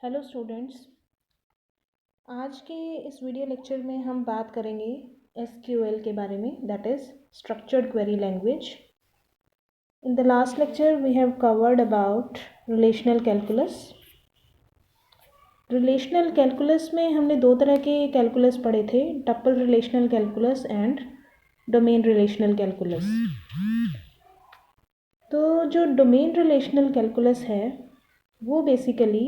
Hello students. आज के इस वीडियो लेक्चर में हम बात करेंगे एसक्यूएल के बारे में, that is structured query language. In the last lecture we have covered about relational calculus. Relational calculus में हमने दो तरह के कैलकुलस पढ़े थे, tuple relational calculus and domain relational calculus. तो जो डोमेन रिलेशनल कैलकुलस है वो बेसिकली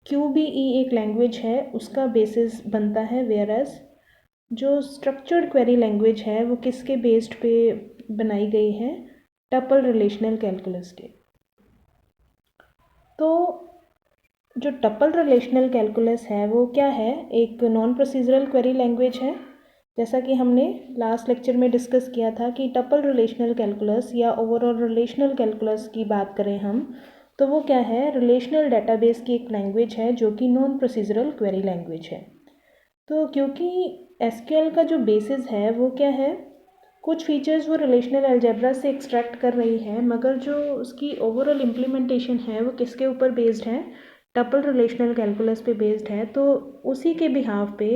QBE एक लैंग्वेज है, उसका बेसिस बनता है, वेयर एज जो स्ट्रक्चर्ड क्वेरी लैंग्वेज है वो किसके बेस्ड पे बनाई गई है, टपल रिलेशनल कैलकुलस के। तो जो टपल रिलेशनल कैलकुलस है वो क्या है, एक नॉन प्रोसीजरल क्वेरी लैंग्वेज है। जैसा कि हमने लास्ट लेक्चर में डिस्कस किया था कि टपल रिलेशनल कैलकुलस या ओवरऑल रिलेशनल कैलकुलस की बात करें हम तो वो क्या है, रिलेशनल डेटाबेस की एक लैंग्वेज है जो कि नॉन प्रोसीजरल क्वेरी लैंग्वेज है। तो क्योंकि एसक्यूएल का जो बेसिस है वो क्या है, कुछ फीचर्स वो रिलेशनल अलजेब्रा से एक्सट्रैक्ट कर रही है, मगर जो उसकी ओवरऑल इम्प्लीमेंटेशन है वो किसके ऊपर बेस्ड है, टपल रिलेशनल कैलकुलस पे बेस्ड है। तो उसी के बिहाफ पे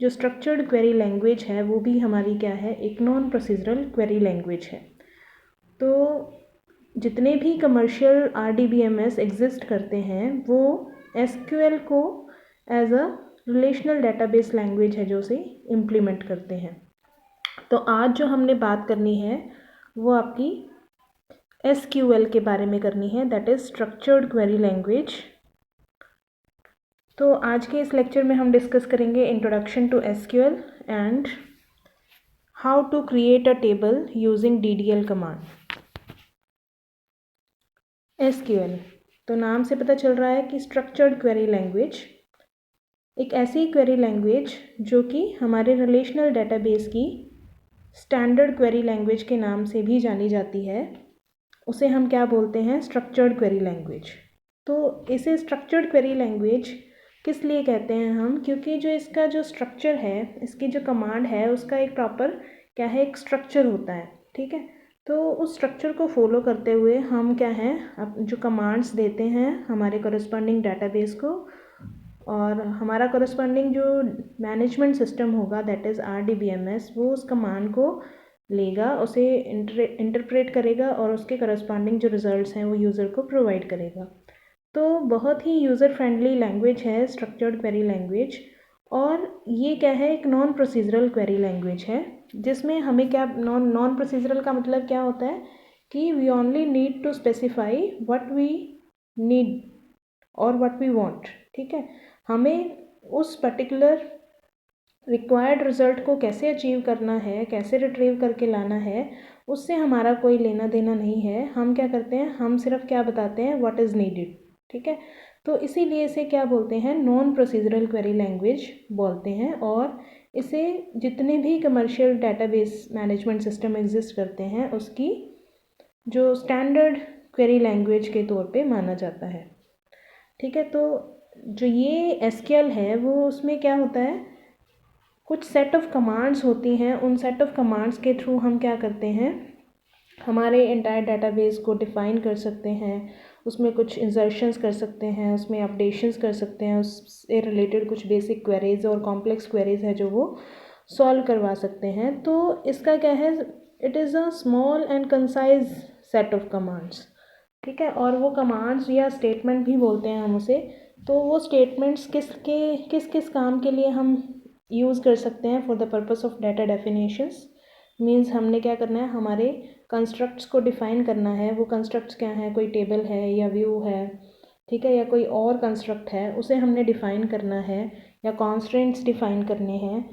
जो स्ट्रक्चर्ड क्वेरी लैंग्वेज है वो भी हमारी क्या है, एक नॉन प्रोसीजरल क्वेरी लैंग्वेज है। तो जितने भी कमर्शियल RDBMS एग्जिस्ट करते हैं वो एसक्यूएल को as a relational database language है जो से इम्प्लीमेंट करते हैं। तो आज जो हमने बात करनी है वो आपकी एसक्यूएल के बारे में करनी है, that is structured query language. तो आज के इस लेक्चर में हम डिस्कस करेंगे introduction to SQL and how to create a table using DDL command. SQL तो नाम से पता चल रहा है कि स्ट्रक्चर्ड क्वेरी लैंग्वेज, एक ऐसी क्वेरी लैंग्वेज जो कि हमारे रिलेशनल डेटाबेस की स्टैंडर्ड क्वेरी लैंग्वेज के नाम से भी जानी जाती है, उसे हम क्या बोलते हैं, स्ट्रक्चर्ड क्वेरी लैंग्वेज। तो इसे स्ट्रक्चर्ड क्वेरी लैंग्वेज किस लिए कहते हैं हम, क्योंकि जो इसका जो स्ट्रक्चर है, इसकी जो कमांड है उसका एक प्रॉपर क्या है, एक स्ट्रक्चर होता है, ठीक है। तो उस स्ट्रक्चर को फॉलो करते हुए हम क्या है, अब जो कमांड्स देते हैं हमारे कॉरस्पॉन्डिंग डेटाबेस को, और हमारा कॉरस्पॉन्डिंग जो मैनेजमेंट सिस्टम होगा दैट इज़ RDBMS, वो उस कमांड को लेगा, उसे इंटरप्रेट करेगा और उसके कॉरस्पॉन्डिंग जो रिजल्ट्स हैं वो यूज़र को प्रोवाइड करेगा। तो बहुत ही यूज़र फ्रेंडली लैंग्वेज है स्ट्रक्चर्ड क्वेरी लैंग्वेज। और ये क्या है, एक नॉन प्रोसीजरल क्वेरी लैंग्वेज है, जिसमें हमें क्या, नॉन प्रोसीजरल का मतलब क्या होता है कि we only need to specify what we need और व्हाट वी वांट, ठीक है। हमें उस पर्टिकुलर रिक्वायर्ड रिज़ल्ट को कैसे अचीव करना है, कैसे रिट्रीव करके लाना है, उससे हमारा कोई लेना देना नहीं है। हम क्या करते हैं, हम सिर्फ क्या बताते हैं, व्हाट इज़ नीडेड, ठीक है। तो इसीलिए इसे क्या बोलते हैं, नॉन प्रोसीजरल क्वेरी लैंग्वेज बोलते हैं। और इसे जितने भी commercial database management system exist करते हैं उसकी जो स्टैंडर्ड क्वेरी लैंग्वेज के तौर पे माना जाता है, ठीक है। तो जो ये एसक्यूएल है वो, उसमें क्या होता है, कुछ सेट ऑफ कमांड्स होती हैं, उन सेट ऑफ कमांड्स के थ्रू हम क्या करते हैं, हमारे एंटायर डेटाबेस को डिफ़ाइन कर सकते हैं, उसमें कुछ इंसर्शंस कर सकते हैं, उसमें अपडेशंस कर सकते हैं, उससे रिलेटेड कुछ बेसिक क्वेरीज और कॉम्प्लेक्स क्वेरीज है जो वो सॉल्व करवा सकते हैं। तो इसका क्या है, it is a small and concise set of commands, ठीक है। और वो कमांड्स या स्टेटमेंट भी बोलते हैं हम उसे। तो वो स्टेटमेंट्स किस किस काम के लिए हम यूज़ कर सकते हैं, for the purpose of data definitions. Means हमने क्या करना है, हमारे कंस्ट्रक्ट्स को डिफ़ाइन करना है। वो कंस्ट्रक्ट्स क्या हैं, कोई टेबल है या व्यू है, ठीक है, या कोई और कंस्ट्रक्ट है, उसे हमने डिफ़ाइन करना है, या कॉन्स्ट्रेंट्स डिफ़ाइन करने हैं,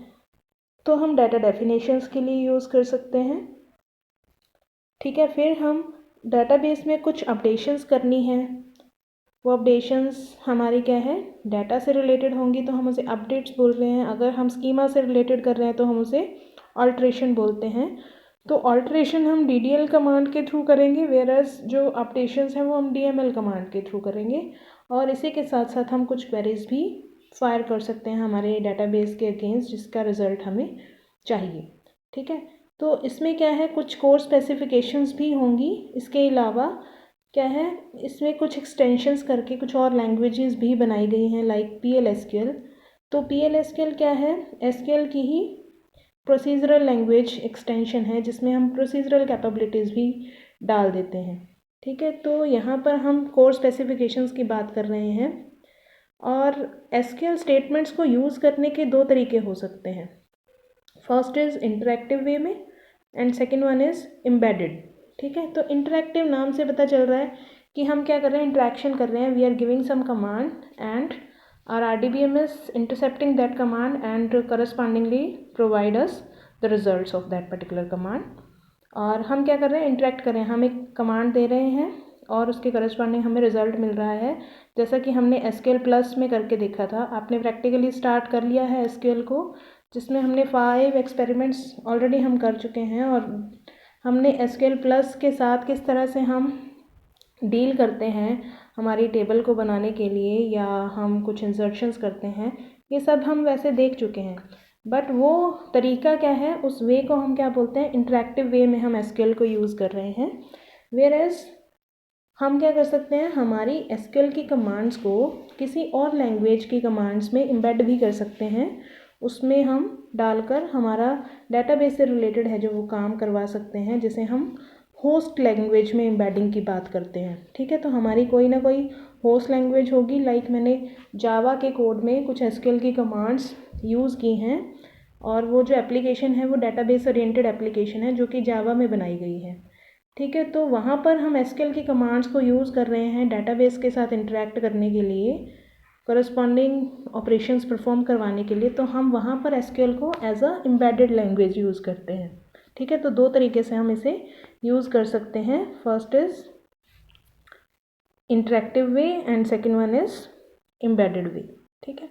तो हम डाटा डेफिनेशंस के लिए यूज़ कर सकते हैं, ठीक है। फिर हम डाटाबेस में कुछ अपडेशंस करनी है, वो अपडेशंस हमारी क्या है, डाटा से रिलेटेड होंगी तो हम उसे अपडेट्स बोल रहे हैं। अगर हम स्कीमा से रिलेटेड कर रहे हैं तो हम उसे अल्ट्रेशन बोलते हैं। तो अल्ट्रेशन हम DDL कमांड के थ्रू करेंगे, वेयर एज जो अपडेशंस हैं वो हम DML कमांड के थ्रू करेंगे। और इसी के साथ साथ हम कुछ क्वेरीज भी फायर कर सकते हैं हमारे डाटाबेस के अगेंस्ट, जिसका रिज़ल्ट हमें चाहिए, ठीक है। तो इसमें क्या है, कुछ कोर स्पेसिफिकेशंस भी होंगी इसके अलावा, क्या है, इसमें कुछ एक्सटेंशंस करके कुछ और लैंग्वेजेस भी बनाई गई हैं लाइक PL/SQL। तो PL/SQL क्या है, SQL की ही प्रोसीजरल लैंग्वेज एक्सटेंशन है जिसमें हम प्रोसीजरल कैपेबिलिटीज़ भी डाल देते हैं। ठीक है, तो यहाँ पर हम कोर स्पेसिफिकेशंस की बात कर रहे हैं और SQL स्टेटमेंट्स को यूज़ करने के दो तरीके हो सकते हैं। फर्स्ट इज़ इंटरेक्टिव वे में and second one is embedded. ठीक है, तो इंटरेक्टिव नाम से पता चल रहा है कि हम क्या कर रहे हैं, इंटरेक्शन कर रहे हैं, we are giving some command and our RDBM is intercepting that command and correspondingly provide us the results of that particular command। और हम क्या कर रहे हैं, इंटरेक्ट कर रहे हैं, हम एक कमांड दे रहे हैं और उसके करस्पॉन्डिंग हमें रिजल्ट मिल रहा है, जैसा कि हमने SQL प्लस में करके देखा था। आपने प्रैक्टिकली स्टार्ट कर लिया है SQL को, जिसमें हमने 5 एक्सपेरिमेंट्स ऑलरेडी हम कर चुके हैं और हमने SQL प्लस के साथ किस तरह से हम डील करते हैं हमारी टेबल को बनाने के लिए, या हम कुछ इंसर्शंस करते हैं, ये सब हम वैसे देख चुके हैं। बट वो तरीका क्या है, उस वे को हम क्या बोलते हैं, इंटरेक्टिव वे में हम SQL को यूज़ कर रहे हैं। वेयर एज हम क्या कर सकते हैं, हमारी SQL की कमांड्स को किसी और लैंग्वेज की कमांड्स में एम्बेड भी कर सकते हैं, उसमें हम डालकर हमारा डेटाबेस से रिलेटेड है जो वो काम करवा सकते हैं, जिसे हम होस्ट लैंग्वेज में एम्बेडिंग की बात करते हैं। ठीक है, तो हमारी कोई ना कोई होस्ट लैंग्वेज होगी, लाइक मैंने जावा के कोड में कुछ SQL की कमांड्स यूज़ की हैं और वो जो एप्लीकेशन है वो डेटाबेस ओरिएंटेड एप्लीकेशन है जो कि जावा में बनाई गई है। ठीक है, तो वहाँ पर हम SQL की कमांड्स को यूज़ कर रहे हैं डेटाबेस के साथ इंटरेक्ट करने के लिए, करस्पॉन्डिंग ऑपरेशंस परफॉर्म करवाने के लिए, तो हम वहाँ पर SQL को as a embedded language use करते हैं। ठीक है, तो दो तरीके से हम इसे यूज़ कर सकते हैं। First is interactive way and second one is embedded way. ठीक है,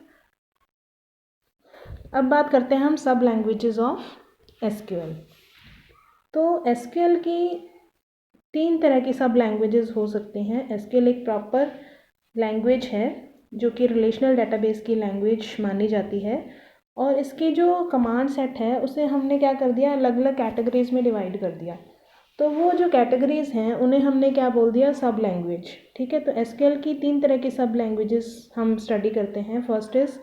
अब बात करते हैं हम सब लैंग्वेजेस ऑफ SQL। तो SQL की 3 तरह की सब लैंग्वेजेस हो सकती हैं। SQL एक प्रॉपर लैंग्वेज है जो कि रिलेशनल डेटाबेस की लैंग्वेज मानी जाती है और इसकी जो कमांड सेट है उसे हमने क्या कर दिया, अलग अलग कैटेगरीज में डिवाइड कर दिया। तो वो जो कैटेगरीज हैं उन्हें हमने क्या बोल दिया, सब लैंग्वेज। ठीक है, तो SQL की 3 तरह की सब लैंग्वेजेस हम स्टडी करते हैं। First is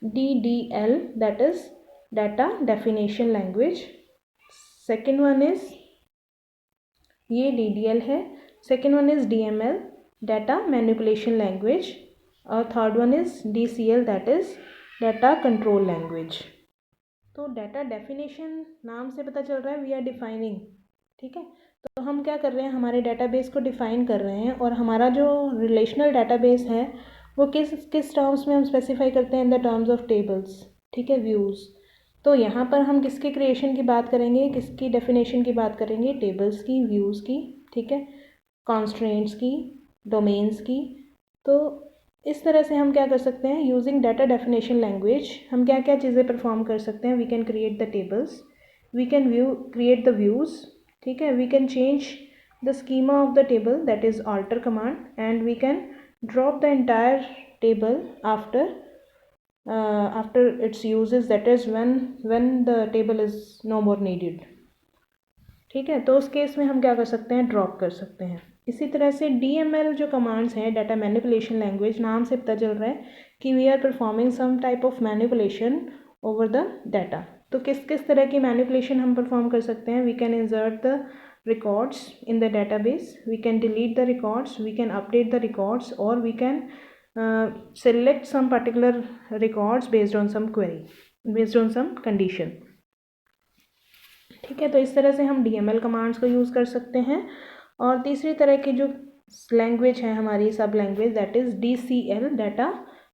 DDL, that is data definition language. Second one is, ये DDL है। Second one is DML, data manipulation language. और third one is DCL, that is data control language. तो डाटा डेफिनेशन नाम से पता चल रहा है वी आर डिफाइनिंग। ठीक है, तो हम क्या कर रहे हैं, हमारे डेटाबेस को डिफ़ाइन कर रहे हैं और हमारा जो रिलेशनल डेटाबेस है वो किस किस टर्म्स में हम स्पेसिफाई करते हैं, in the terms of tables. ठीक है, व्यूज़। तो यहाँ पर हम किसके क्रिएशन की बात करेंगे, किसकी डेफिनेशन की बात करेंगे, टेबल्स की, व्यूज़ की। ठीक है, कॉन्स्ट्रेंट्स की, डोमेन्स की। तो इस तरह से हम क्या कर सकते हैं, यूजिंग डाटा डेफिनेशन लैंग्वेज हम क्या क्या चीज़ें परफॉर्म कर सकते हैं। We can create the tables, we can create the views. ठीक है, we can change the schema of the table, that is alter command, and we can drop the entire table after its uses, that is when the table is no more needed। ठीक है, तो उस case में हम क्या कर सकते हैं, ड्रॉप कर सकते हैं। इसी तरह से DML जो कमांड्स हैं, डाटा मैनिपुलेशन लैंग्वेज, नाम से पता चल रहा है कि we are performing some type of manipulation over the data. तो किस किस तरह की मैनिपुलेशन हम परफॉर्म कर सकते हैं, we can insert the records in the database, we can delete the records, we can update the records, और we can select some particular records based on some query, based on some condition। ठीक है, तो इस तरह से हम DML commands को use कर सकते हैं। और तीसरी तरह की जो लैंग्वेज है हमारी सब language, that is DCL, data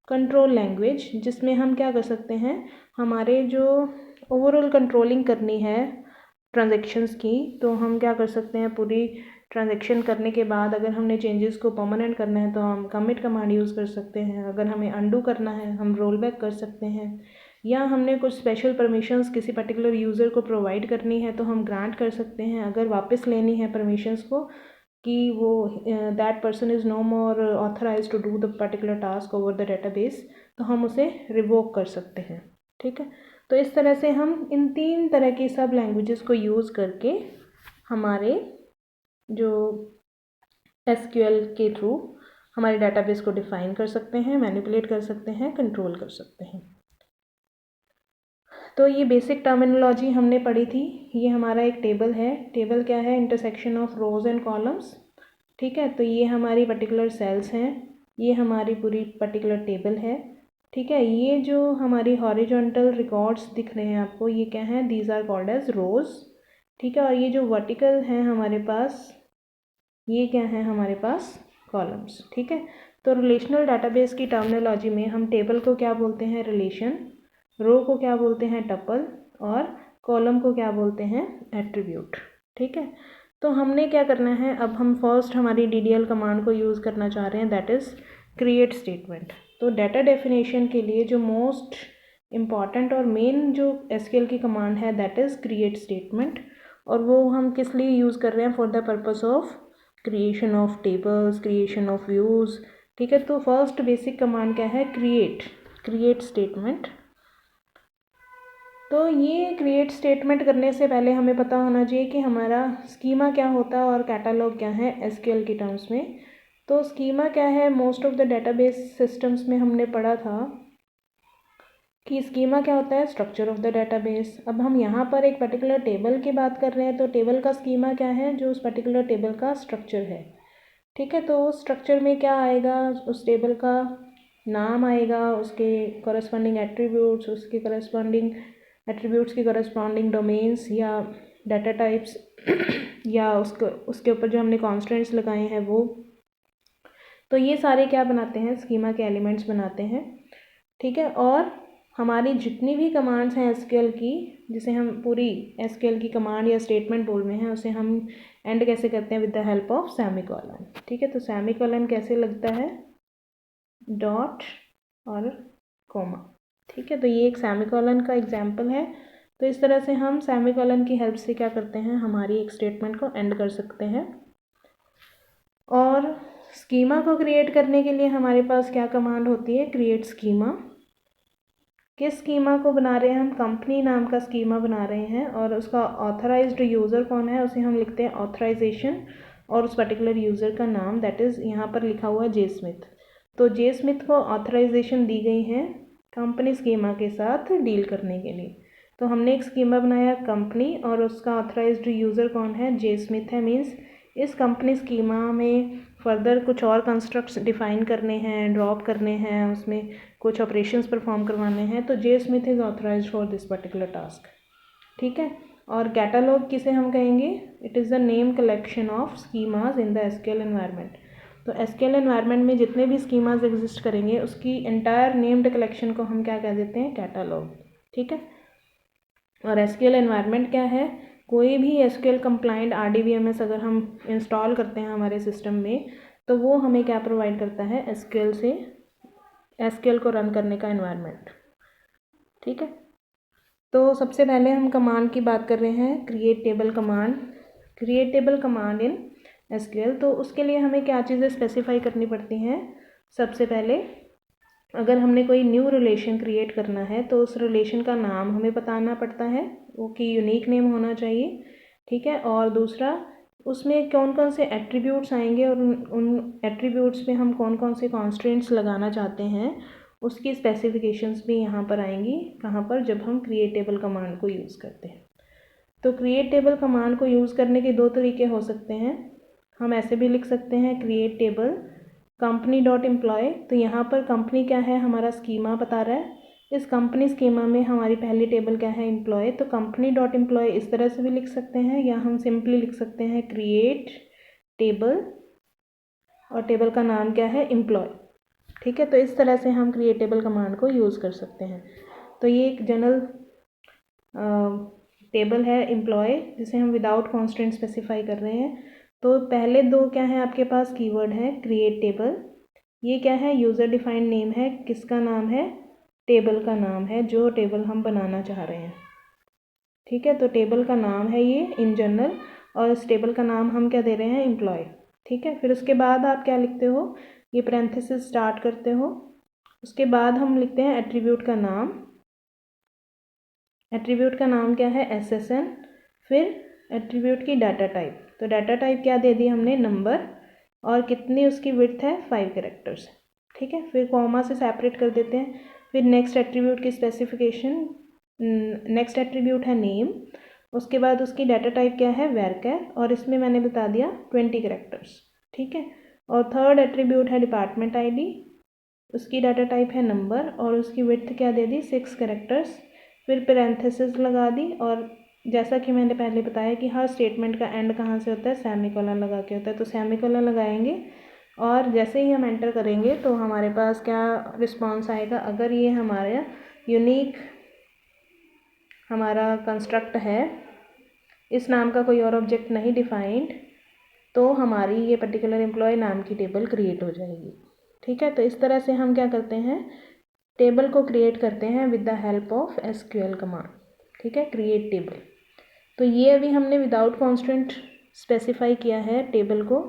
control language, जिसमें हम क्या कर सकते हैं, हमारे जो ओवरऑल कंट्रोलिंग करनी है ट्रांजेक्शन्स की, तो हम क्या कर सकते हैं, पूरी ट्रांजेक्शन करने के बाद अगर हमने चेंजेस को परमानेंट करना है तो हम कमिट कमांड यूज़ कर सकते हैं, अगर हमें अंडू करना है हम रोल बैक कर सकते हैं, या हमने कुछ स्पेशल परमिशंस किसी पर्टिकुलर यूज़र को प्रोवाइड करनी है तो हम ग्रांट कर सकते हैं। अगर वापस लेनी है परमिशंस को कि वो that person is no more authorise to do the particular task over the database, तो हम उसे रिवोक कर सकते हैं। ठीक है, तो इस तरह से हम इन 3 तरह की सब लैंग्वेजेस को यूज़ करके हमारे जो एसक्यूएल के थ्रू हमारे डाटाबेस को डिफाइन कर सकते हैं, मैनिपुलेट कर सकते हैं, कंट्रोल कर सकते हैं। तो ये बेसिक टर्मिनोलॉजी हमने पढ़ी थी। ये हमारा एक टेबल है। टेबल क्या है? Intersection of rose and columns. ठीक है, तो ये हमारी पर्टिकुलर सेल्स हैं, ये हमारी पूरी पर्टिकुलर टेबल है। ठीक है, ये जो हमारी हॉरिजॉन्टल रिकॉर्ड्स दिख रहे हैं आपको, ये क्या हैं? दीज आर कॉल्ड एज रोज। ठीक है, और ये जो वर्टिकल हैं हमारे पास, ये क्या है हमारे पास? कॉलम्स। ठीक है, तो रिलेशनल डाटाबेस की टर्मिनोलॉजी में हम टेबल को क्या बोलते हैं? रिलेशन, रो को क्या बोलते हैं? टपल, और कॉलम को क्या बोलते हैं? एट्रीब्यूट। ठीक है, तो हमने क्या करना है, अब हम फर्स्ट हमारी DDL कमांड को यूज़ करना चाह रहे हैं, दैट इज़ क्रिएट स्टेटमेंट। तो डाटा डेफिनेशन के लिए जो मोस्ट इम्पॉर्टेंट और मेन जो SQL की कमांड है, दैट इज़ क्रिएट स्टेटमेंट। और वो हम किस लिए यूज़ कर रहे हैं? For the purpose of creation of tables, creation of views. ठीक है, तो फर्स्ट बेसिक कमांड क्या है? Create statement. तो ये क्रिएट स्टेटमेंट करने से पहले हमें पता होना चाहिए कि हमारा स्कीमा क्या होता है और कैटालॉग क्या है SQL की टर्म्स में। तो स्कीमा क्या है? Most of the database systems में हमने पढ़ा था कि स्कीमा क्या होता है? Structure of the database. अब हम यहाँ पर एक पर्टिकुलर टेबल की बात कर रहे हैं, तो टेबल का स्कीमा क्या है? जो उस पर्टिकुलर टेबल का स्ट्रक्चर है। ठीक है, तो उस स्ट्रक्चर में क्या आएगा? उस टेबल का नाम आएगा, उसके कॉरस्पॉन्डिंग एट्रीब्यूट्स, उसके कॉरस्पॉन्डिंग एट्रीब्यूट्स की कॉरस्पॉन्डिंग डोमेन्स या डाटा टाइप्स या उसके ऊपर जो हमने कॉन्स्टेंट्स लगाए हैं वो। तो ये सारे क्या बनाते हैं? स्कीमा के एलिमेंट्स बनाते हैं। ठीक है, और हमारी जितनी भी कमांड्स हैं SQL की, जिसे हम पूरी SQL की कमांड या स्टेटमेंट बोल रहे हैं, उसे हम एंड कैसे करते हैं? With the help of semicolon. ठीक है, तो सेमीकोलन कैसे लगता है? डॉट और कोमा। ठीक है, तो ये एक सेमीकोलन का एग्जाम्पल है। तो इस तरह से हम सेमीकोलन की हेल्प से क्या करते हैं? हमारी एक स्टेटमेंट को एंड कर सकते हैं। और स्कीमा को क्रिएट करने के लिए हमारे पास क्या कमांड होती है? Create schema. किस स्कीमा को बना रहे हैं हम? कंपनी नाम का स्कीमा बना रहे हैं, और उसका ऑथराइज्ड यूज़र कौन है? उसे हम लिखते हैं ऑथराइजेशन, और उस पर्टिकुलर यूज़र का नाम दैट इज़ यहाँ पर लिखा हुआ है जे स्मिथ। तो जे स्मिथ को ऑथराइजेशन दी गई है कंपनी स्कीमा के साथ डील करने के लिए। तो हमने एक स्कीमा बनाया कंपनी, और उसका ऑथराइज्ड यूज़र कौन है? जे स्मिथ है। मीन्स इस कंपनी स्कीमा में फर्दर कुछ और कंस्ट्रक्ट्स डिफ़ाइन करने हैं, ड्रॉप करने हैं, उसमें कुछ ऑपरेशंस परफॉर्म करवाने हैं, तो J Smith is authorised for this particular task. ठीक है, और कैटालॉग किसे हम कहेंगे? It is the name collection of schemas in the SQL environment. तो SQL एनवायरनमेंट में जितने भी स्कीमाज एग्जिस्ट करेंगे, उसकी एंटायर नेम्ड कलेक्शन को हम क्या कह देते हैं? कैटालॉग। ठीक है, और SQL एनवायरनमेंट क्या है? कोई भी SQL कंप्लाइंट RDBMS अगर हम इंस्टॉल करते हैं हमारे सिस्टम में, तो वो हमें क्या प्रोवाइड करता है? SQL को रन करने का एनवायरनमेंट। ठीक है, तो सबसे पहले हम कमांड की बात कर रहे हैं, create table command. Create table command in SQL, तो उसके लिए हमें क्या चीज़ें स्पेसिफाई करनी पड़ती हैं? सबसे पहले अगर हमने कोई न्यू रिलेशन क्रिएट करना है, तो उस रिलेशन का नाम हमें बताना पड़ता है, वो कि यूनिक नेम होना चाहिए। ठीक है, और दूसरा उसमें कौन कौन से एट्रीब्यूट्स आएंगे, और उन एट्रीब्यूट्स पे हम कौन कौन से कॉन्स्ट्रेंट्स लगाना चाहते हैं, उसकी स्पेसिफिकेशंस भी यहाँ पर आएंगी। कहाँ पर? जब हम क्रिएट टेबल कमांड को यूज़ करते हैं। तो क्रिएट टेबल कमांड को यूज़ करने के दो तरीके हो सकते हैं। हम ऐसे भी लिख सकते हैं, create table company dot employ. तो यहाँ पर कंपनी क्या है? हमारा स्कीमा बता रहा है। इस कंपनी स्कीमा में हमारी पहली टेबल क्या है? एम्प्लॉय। तो कंपनी डॉट एम्प्लॉय इस तरह से भी लिख सकते हैं, या हम सिंपली लिख सकते हैं क्रिएट टेबल, और टेबल का नाम क्या है? एम्प्लॉय। ठीक है, तो इस तरह से हम क्रिएट टेबल कमांड को यूज़ कर सकते हैं। तो ये एक जनरल टेबल है एम्प्लॉय, जिसे हम विदाउट कॉन्स्टेंट स्पेसिफाई कर रहे हैं। तो पहले दो क्या है आपके पास? कीवर्ड है क्रिएट टेबल। ये क्या है? यूज़र डिफाइंड नेम है। किसका नाम है? टेबल का नाम है, जो टेबल हम बनाना चाह रहे हैं। ठीक है, तो टेबल का नाम है ये इन जनरल, और इस टेबल का नाम हम क्या दे रहे हैं? एम्प्लॉय। ठीक है, फिर उसके बाद आप क्या लिखते हो? ये पैरेंथेसिस स्टार्ट करते हो। उसके बाद हम लिखते हैं एट्रीब्यूट का नाम। एट्रीब्यूट का नाम क्या है? SSN। फिर एट्रीब्यूट की डाटा टाइप। तो डाटा टाइप क्या दे दी हमने? नंबर। और कितनी उसकी विड्थ है 5 कैरेक्टर्स। ठीक है, फिर कॉमा से सेपरेट कर देते हैं। फिर नेक्स्ट एट्रीब्यूट की स्पेसिफिकेशन, नेक्स्ट एट्रीब्यूट है नेम, उसके बाद उसकी डाटा टाइप क्या है varchar, और इसमें मैंने बता दिया 20 कैरेक्टर्स। ठीक है, और थर्ड एट्रीब्यूट है डिपार्टमेंट आईडी, उसकी डाटा टाइप है नंबर और उसकी विड्थ क्या दे दी 6 कैरेक्टर्स। फिर पैरेंथेसिस लगा दी, और जैसा कि मैंने पहले बताया कि हर स्टेटमेंट का एंड कहाँ से होता है, सेमीकोलन लगा के होता है, तो सेमीकोलन लगाएंगे और जैसे ही हम एंटर करेंगे तो हमारे पास क्या रिस्पॉन्स आएगा। अगर ये हमारा यूनिक हमारा कंस्ट्रक्ट है, इस नाम का कोई और ऑब्जेक्ट नहीं डिफाइंड, तो हमारी ये पर्टिकुलर एम्प्लॉय नाम की टेबल क्रिएट हो जाएगी। ठीक है, तो इस तरह से हम क्या करते हैं, टेबल को क्रिएट करते हैं with the help of SQL command. ठीक है, क्रिएट टेबल। तो ये अभी हमने विदाउट कॉन्स्टेंट स्पेसिफाई किया है टेबल को।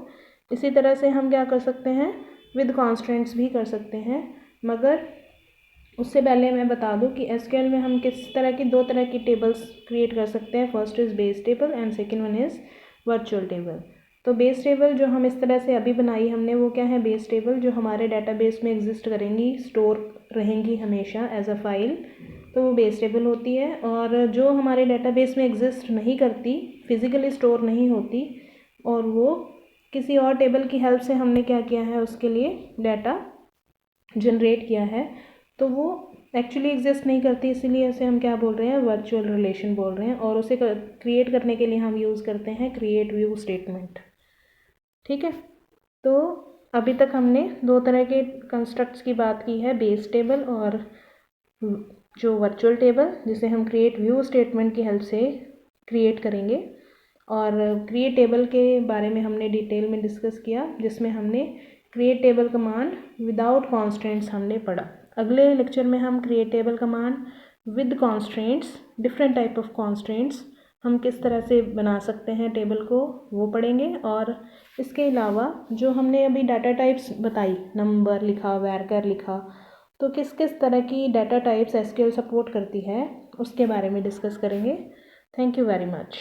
इसी तरह से हम क्या कर सकते हैं, विद कॉन्स्टेंट्स भी कर सकते हैं, मगर उससे पहले मैं बता दूं कि SQL में हम किस तरह की, दो तरह की टेबल्स क्रिएट कर सकते हैं। First is base table and second one is virtual table. तो बेस टेबल जो हम इस तरह से अभी बनाई हमने, वो क्या है, बेस टेबल जो हमारे डेटाबेस में एग्जिस्ट करेंगी, स्टोर रहेंगी हमेशा एज अ फाइल, तो वो बेस टेबल होती है। और जो हमारे डेटाबेस में एग्जिस्ट नहीं करती, फिज़िकली स्टोर नहीं होती, और वो किसी और टेबल की हेल्प से हमने क्या किया है, उसके लिए डाटा जनरेट किया है, तो वो एक्चुअली एग्जिस्ट नहीं करती, इसीलिए उसे हम क्या बोल रहे हैं, वर्चुअल रिलेशन बोल रहे हैं। और उसे क्रिएट करने के लिए हम यूज़ करते हैं क्रिएट व्यू स्टेटमेंट। ठीक है, तो अभी तक हमने दो तरह के कंस्ट्रक्ट्स की बात की है, बेस टेबल और जो वर्चुअल टेबल, जिसे हम क्रिएट व्यू स्टेटमेंट की हेल्प से क्रिएट करेंगे। और क्रिएट टेबल के बारे में हमने डिटेल में डिस्कस किया, जिसमें हमने create table command without constants हमने पढ़ा। अगले लेक्चर में हम create table command with constants, different type of constants हम किस तरह से बना सकते हैं टेबल को, वो पढ़ेंगे। और इसके अलावा जो हमने अभी डाटा टाइप्स बताई, नंबर लिखा, varchar लिखा, तो किस किस तरह की डाटा टाइप्स SQL सपोर्ट करती है, उसके बारे में डिस्कस करेंगे। Thank you very much.